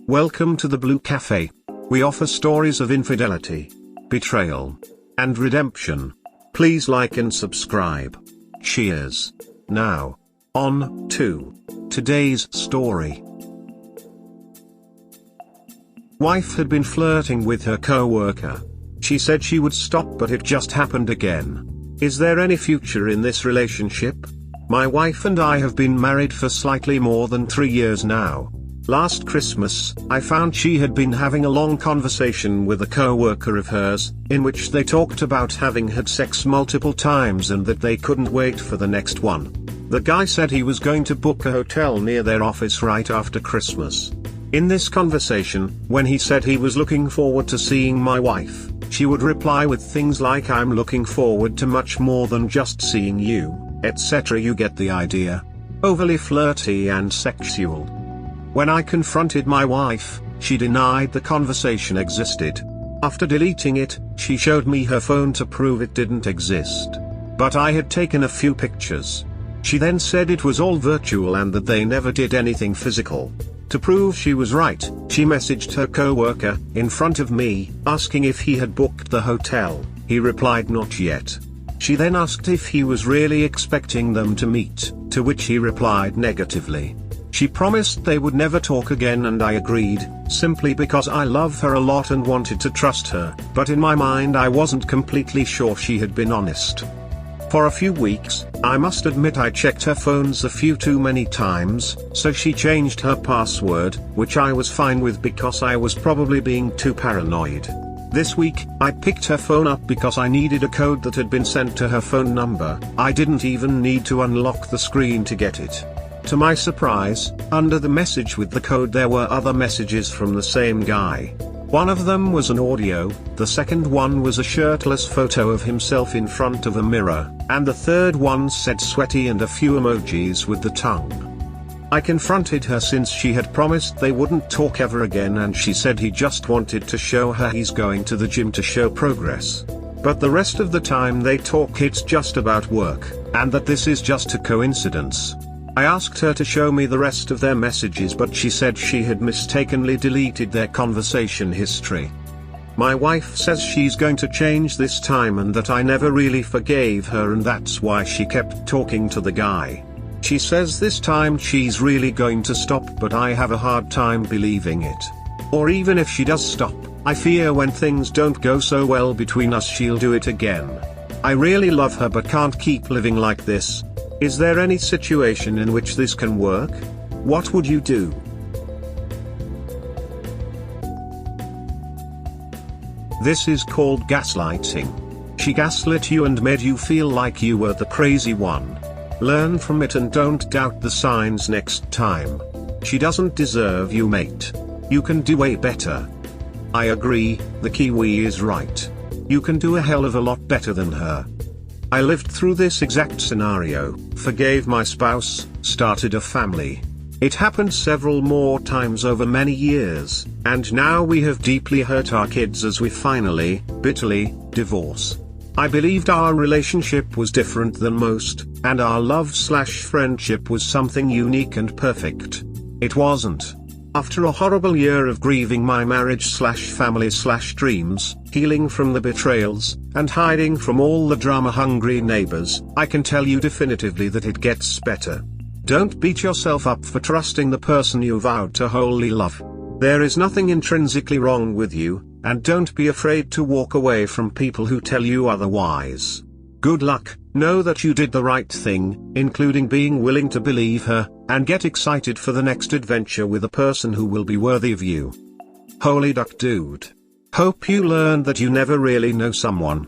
Welcome to the Blue Cafe. We offer stories of infidelity, betrayal, and redemption. Please like and subscribe. Cheers. Now, on to today's story. Wife had been flirting with her coworker. She said she would stop, but it just happened again. Is there any future in this relationship? My wife and I have been married for slightly more than 3 years now. Last Christmas, I found she had been having a long conversation with a coworker of hers, in which they talked about having had sex multiple times and that they couldn't wait for the next one. The guy said he was going to book a hotel near their office right after Christmas. In this conversation, when he said he was looking forward to seeing my wife, she would reply with things like, "I'm looking forward to much more than just seeing you," etc. You get the idea. Overly flirty and sexual. When I confronted my wife, she denied the conversation existed. After deleting it, she showed me her phone to prove it didn't exist. But I had taken a few pictures. She then said it was all virtual and that they never did anything physical. To prove she was right, she messaged her coworker, in front of me, asking if he had booked the hotel. He replied not yet. She then asked if he was really expecting them to meet, to which he replied negatively. She promised they would never talk again and I agreed, simply because I love her a lot and wanted to trust her, but in my mind I wasn't completely sure she had been honest. For a few weeks, I must admit I checked her phones a few too many times, so she changed her password, which I was fine with because I was probably being too paranoid. This week, I picked her phone up because I needed a code that had been sent to her phone number. I didn't even need to unlock the screen to get it. To my surprise, under the message with the code there were other messages from the same guy. One of them was an audio, the second one was a shirtless photo of himself in front of a mirror, and the third one said sweaty and a few emojis with the tongue. I confronted her since she had promised they wouldn't talk ever again, and she said he just wanted to show her he's going to the gym to show progress. But the rest of the time they talk it's just about work, and that this is just a coincidence. I asked her to show me the rest of their messages, but she said she had mistakenly deleted their conversation history. My wife says she's going to change this time and that I never really forgave her and that's why she kept talking to the guy. She says this time she's really going to stop, but I have a hard time believing it. Or even if she does stop, I fear when things don't go so well between us she'll do it again. I really love her but can't keep living like this. Is there any situation in which this can work? What would you do? This is called gaslighting. She gaslit you and made you feel like you were the crazy one. Learn from it and don't doubt the signs next time. She doesn't deserve you, mate. You can do way better. I agree, the Kiwi is right. You can do a hell of a lot better than her. I lived through this exact scenario, forgave my spouse, started a family. It happened several more times over many years, and now we have deeply hurt our kids as we finally, bitterly, divorce. I believed our relationship was different than most, and our love/friendship was something unique and perfect. It wasn't. After a horrible year of grieving my marriage/family/dreams, healing from the betrayals, and hiding from all the drama-hungry neighbors, I can tell you definitively that it gets better. Don't beat yourself up for trusting the person you vowed to wholly love. There is nothing intrinsically wrong with you, and don't be afraid to walk away from people who tell you otherwise. Good luck, know that you did the right thing, including being willing to believe her, and get excited for the next adventure with a person who will be worthy of you. Holy duck dude. Hope you learned that you never really know someone.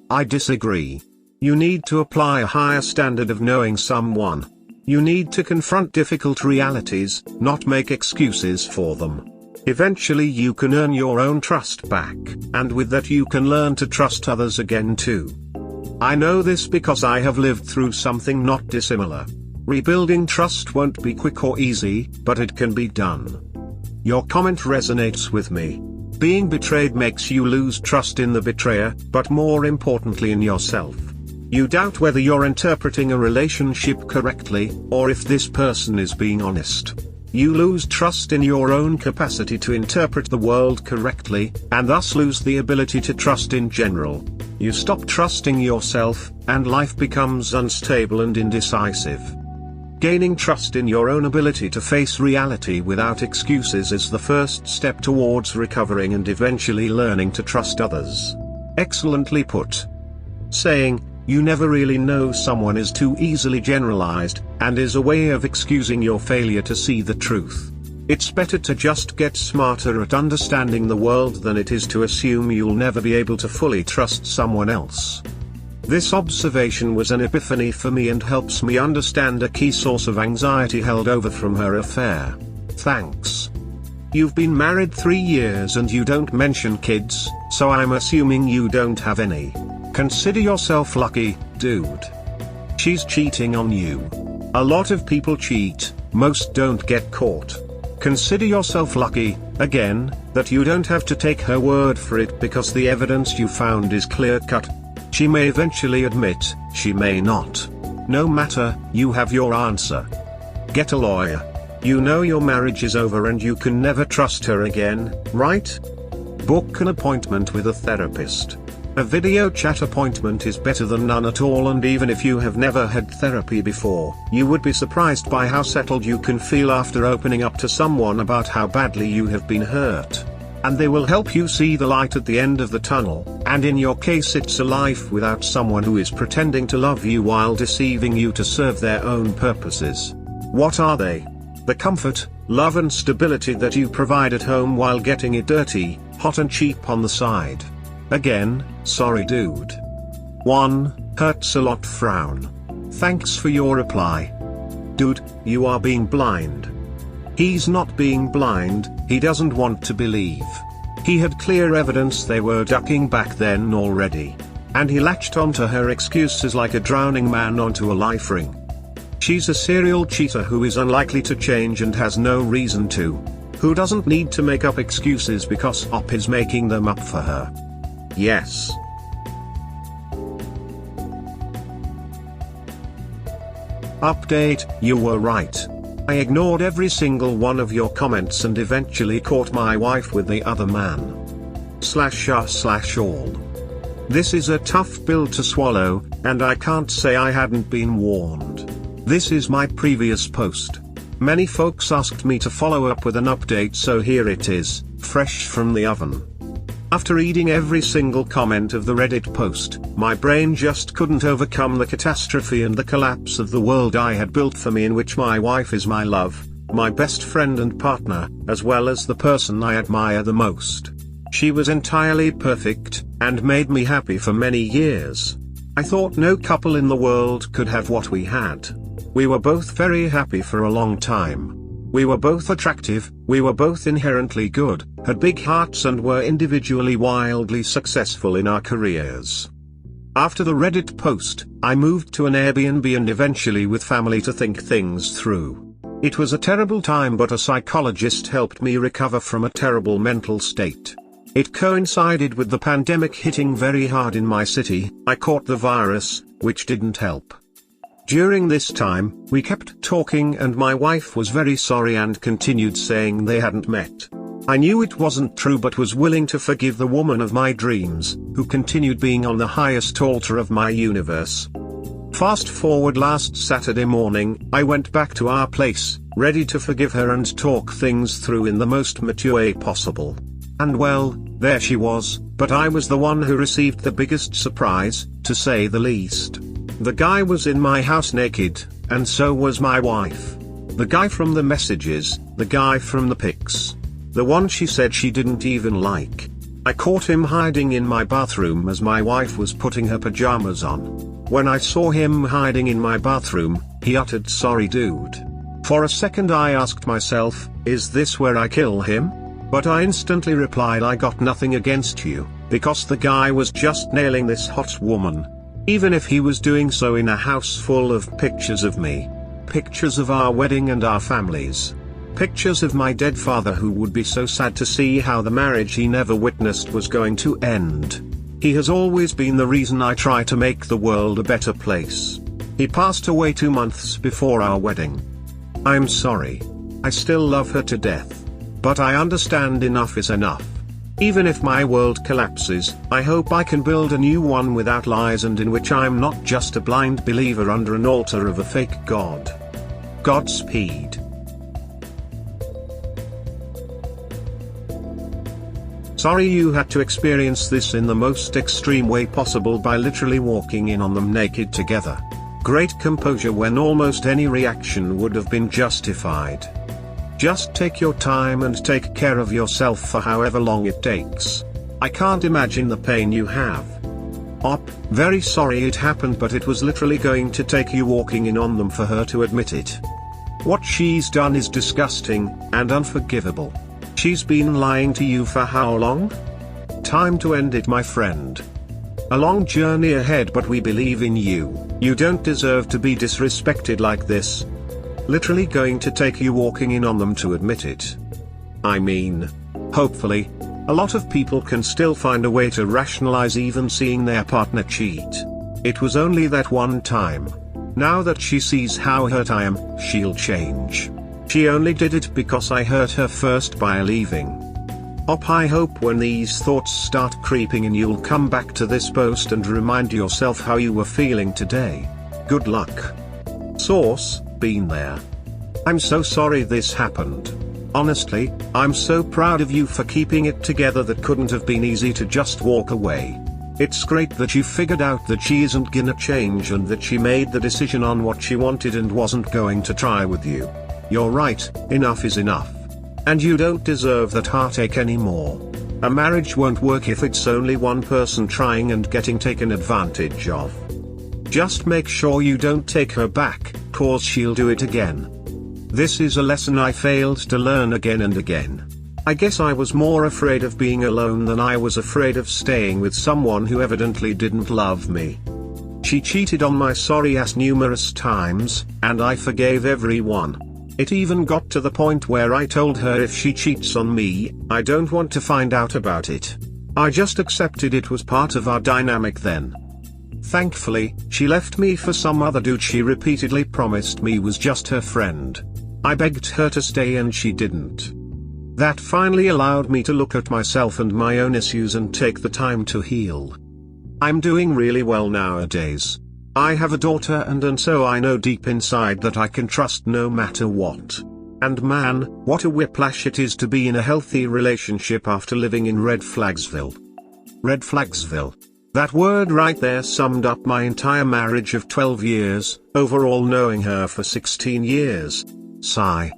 I disagree. You need to apply a higher standard of knowing someone. You need to confront difficult realities, not make excuses for them. Eventually you can earn your own trust back, and with that you can learn to trust others again too. I know this because I have lived through something not dissimilar. Rebuilding trust won't be quick or easy, but it can be done. Your comment resonates with me. Being betrayed makes you lose trust in the betrayer, but more importantly in yourself. You doubt whether you're interpreting a relationship correctly, or if this person is being honest. You lose trust in your own capacity to interpret the world correctly, and thus lose the ability to trust in general. You stop trusting yourself, and life becomes unstable and indecisive. Gaining trust in your own ability to face reality without excuses is the first step towards recovering and eventually learning to trust others. Excellently put. Saying, "You never really know someone" is too easily generalized, and is a way of excusing your failure to see the truth. It's better to just get smarter at understanding the world than it is to assume you'll never be able to fully trust someone else. This observation was an epiphany for me and helps me understand a key source of anxiety held over from her affair. Thanks. You've been married 3 years and you don't mention kids, so I'm assuming you don't have any. Consider yourself lucky, dude. She's cheating on you. A lot of people cheat, most don't get caught. Consider yourself lucky, again, that you don't have to take her word for it because the evidence you found is clear-cut. She may eventually admit, she may not. No matter, you have your answer. Get a lawyer. You know your marriage is over and you can never trust her again, right? Book an appointment with a therapist. A video chat appointment is better than none at all, and even if you have never had therapy before, you would be surprised by how settled you can feel after opening up to someone about how badly you have been hurt. And they will help you see the light at the end of the tunnel, and in your case it's a life without someone who is pretending to love you while deceiving you to serve their own purposes. What are they? The comfort, love and stability that you provide at home while getting it dirty, hot and cheap on the side. Again, sorry dude. 1. Hurts a lot frown. Thanks for your reply. Dude, you are being blind. He's not being blind, he doesn't want to believe. He had clear evidence they were ducking back then already. And he latched onto her excuses like a drowning man onto a life ring. She's a serial cheater who is unlikely to change and has no reason to. Who doesn't need to make up excuses because OP is making them up for her. Yes. Update, you were right. I ignored every single one of your comments and eventually caught my wife with the other man. /all. This is a tough pill to swallow, and I can't say I hadn't been warned. This is my previous post. Many folks asked me to follow up with an update, so here it is, fresh from the oven. After reading every single comment of the Reddit post, my brain just couldn't overcome the catastrophe and the collapse of the world I had built for me, in which my wife is my love, my best friend and partner, as well as the person I admire the most. She was entirely perfect, and made me happy for many years. I thought no couple in the world could have what we had. We were both very happy for a long time. We were both attractive, we were both inherently good, had big hearts and were individually wildly successful in our careers. After the Reddit post, I moved to an Airbnb and eventually with family to think things through. It was a terrible time, but a psychologist helped me recover from a terrible mental state. It coincided with the pandemic hitting very hard in my city. I caught the virus, which didn't help. During this time, we kept talking and my wife was very sorry and continued saying they hadn't met. I knew it wasn't true but was willing to forgive the woman of my dreams, who continued being on the highest altar of my universe. Fast forward last Saturday morning, I went back to our place, ready to forgive her and talk things through in the most mature way possible. And well, there she was, but I was the one who received the biggest surprise, to say the least. The guy was in my house naked, and so was my wife. The guy from the messages, the guy from the pics. The one she said she didn't even like. I caught him hiding in my bathroom as my wife was putting her pajamas on. When I saw him hiding in my bathroom, he uttered, "Sorry dude." For a second I asked myself, is this where I kill him? But I instantly replied, I got nothing against you, because the guy was just nailing this hot woman. Even if he was doing so in a house full of pictures of me. Pictures of our wedding and our families. Pictures of my dead father who would be so sad to see how the marriage he never witnessed was going to end. He has always been the reason I try to make the world a better place. He passed away 2 months before our wedding. I'm sorry. I still love her to death. But I understand enough is enough. Even if my world collapses, I hope I can build a new one without lies and in which I'm not just a blind believer under an altar of a fake god. Godspeed. Sorry you had to experience this in the most extreme way possible by literally walking in on them naked together. Great composure when almost any reaction would have been justified. Just take your time and take care of yourself for however long it takes. I can't imagine the pain you have. Very sorry it happened, but it was literally going to take you walking in on them for her to admit it. What she's done is disgusting and unforgivable. She's been lying to you for how long? Time to end it, my friend. A long journey ahead, but we believe in you. You don't deserve to be disrespected like this. Literally going to take you walking in on them to admit it. I mean, hopefully, a lot of people can still find a way to rationalize even seeing their partner cheat. It was only that one time. Now that she sees how hurt I am, she'll change. She only did it because I hurt her first by leaving. I hope when these thoughts start creeping in you'll come back to this post and remind yourself how you were feeling today. Good luck. Source: been there. I'm so sorry this happened. Honestly, I'm so proud of you for keeping it together. That couldn't have been easy to just walk away. It's great that you figured out that she isn't gonna change and that she made the decision on what she wanted and wasn't going to try with you. You're right, enough is enough. And you don't deserve that heartache anymore. A marriage won't work if it's only one person trying and getting taken advantage of. Just make sure you don't take her back, cause she'll do it again. This is a lesson I failed to learn again and again. I guess I was more afraid of being alone than I was afraid of staying with someone who evidently didn't love me. She cheated on my sorry ass numerous times, and I forgave everyone. It even got to the point where I told her if she cheats on me, I don't want to find out about it. I just accepted it was part of our dynamic then. Thankfully, she left me for some other dude she repeatedly promised me was just her friend. I begged her to stay and she didn't. That finally allowed me to look at myself and my own issues and take the time to heal. I'm doing really well nowadays. I have a daughter and so I know deep inside that I can trust no matter what. And man, what a whiplash it is to be in a healthy relationship after living in Red Flagsville. Red Flagsville. That word right there summed up my entire marriage of 12 years, overall knowing her for 16 years. Sigh.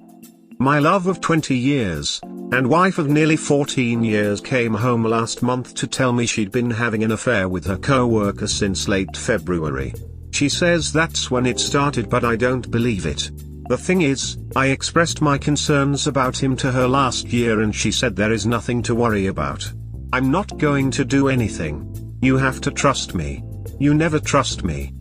My love of 20 years, and wife of nearly 14 years came home last month to tell me she'd been having an affair with her coworker since late February. She says that's when it started, but I don't believe it. The thing is, I expressed my concerns about him to her last year and she said there is nothing to worry about. I'm not going to do anything. You have to trust me. You never trust me.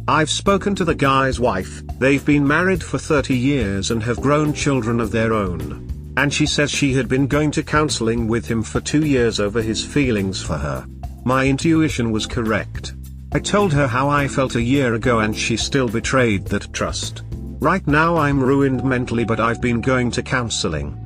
I've spoken to the guy's wife, they've been married for 30 years and have grown children of their own. And she says she had been going to counseling with him for 2 years over his feelings for her. My intuition was correct. I told her how I felt a year ago and she still betrayed that trust. Right now I'm ruined mentally, but I've been going to counseling.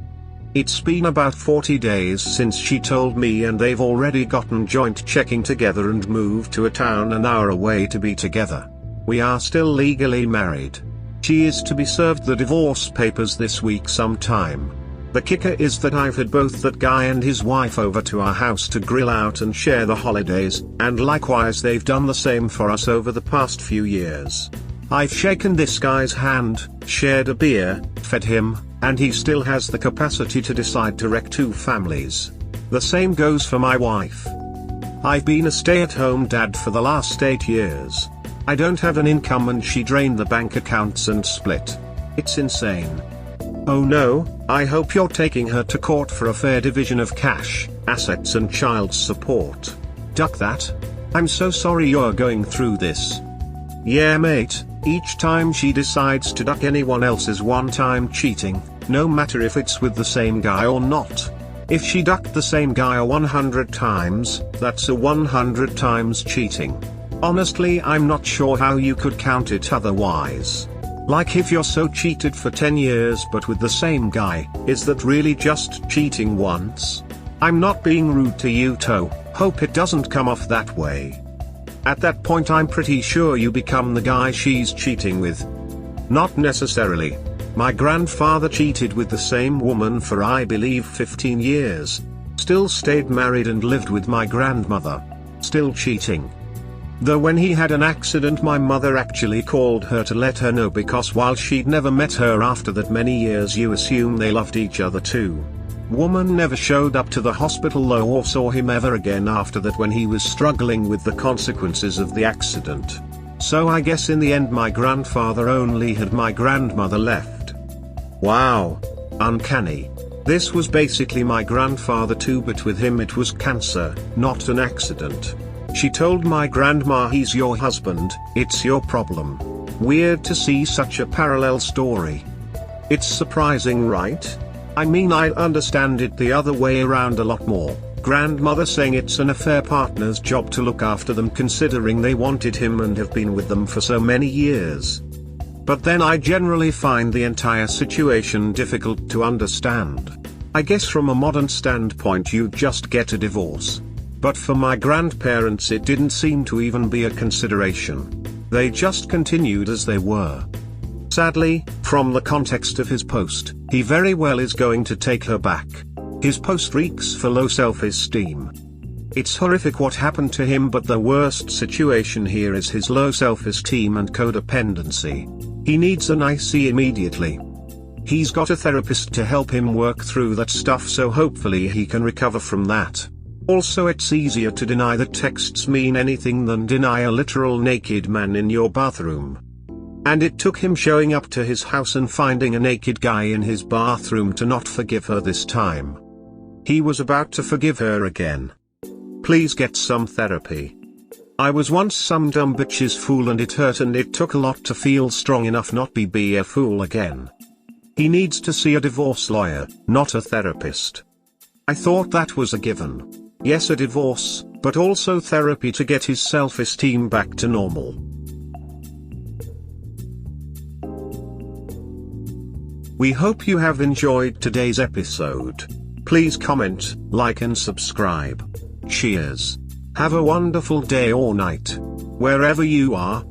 It's been about 40 days since she told me and they've already gotten joint checking together and moved to a town an hour away to be together. We are still legally married. She is to be served the divorce papers this week sometime. The kicker is that I've had both that guy and his wife over to our house to grill out and share the holidays, and likewise they've done the same for us over the past few years. I've shaken this guy's hand, shared a beer, fed him, and he still has the capacity to decide to wreck 2 families. The same goes for my wife. I've been a stay-at-home dad for the last 8 years. I don't have an income and she drained the bank accounts and split. It's insane. Oh no, I hope you're taking her to court for a fair division of cash, assets and child support. Duck that. I'm so sorry you're going through this. Yeah mate, each time she decides to duck anyone else's one-time cheating, no matter if it's with the same guy or not. If she ducked the same guy 100 times, that's a 100 times cheating. Honestly, I'm not sure how you could count it otherwise. Like if you're so cheated for 10 years but with the same guy, is that really just cheating once? I'm not being rude to you, Toe, hope it doesn't come off that way. At that point I'm pretty sure you become the guy she's cheating with. Not necessarily. My grandfather cheated with the same woman for I believe 15 years. Still stayed married and lived with my grandmother. Still cheating. Though when he had an accident my mother actually called her to let her know, because while she'd never met her after that many years you assume they loved each other too. Woman never showed up to the hospital though or saw him ever again after that when he was struggling with the consequences of the accident. So I guess in the end my grandfather only had my grandmother left. Wow. Uncanny. This was basically my grandfather too, but with him it was cancer, not an accident. She told my grandma, he's your husband, it's your problem. Weird to see such a parallel story. It's surprising, right? I mean, I understand it the other way around a lot more. Grandmother saying it's an affair partner's job to look after them considering they wanted him and have been with them for so many years. But then I generally find the entire situation difficult to understand. I guess from a modern standpoint you just get a divorce. But for my grandparents it didn't seem to even be a consideration. They just continued as they were. Sadly, from the context of his post, he very well is going to take her back. His post reeks for low self-esteem. It's horrific what happened to him, but the worst situation here is his low self-esteem and codependency. He needs an IC immediately. He's got a therapist to help him work through that stuff, so hopefully he can recover from that. Also, it's easier to deny that texts mean anything than deny a literal naked man in your bathroom. And it took him showing up to his house and finding a naked guy in his bathroom to not forgive her this time. He was about to forgive her again. Please get some therapy. I was once some dumb bitch's fool and it hurt, and it took a lot to feel strong enough not be a fool again. He needs to see a divorce lawyer, not a therapist. I thought that was a given. Yes, a divorce, but also therapy to get his self-esteem back to normal. We hope you have enjoyed today's episode. Please comment, like and subscribe. Cheers. Have a wonderful day or night, wherever you are.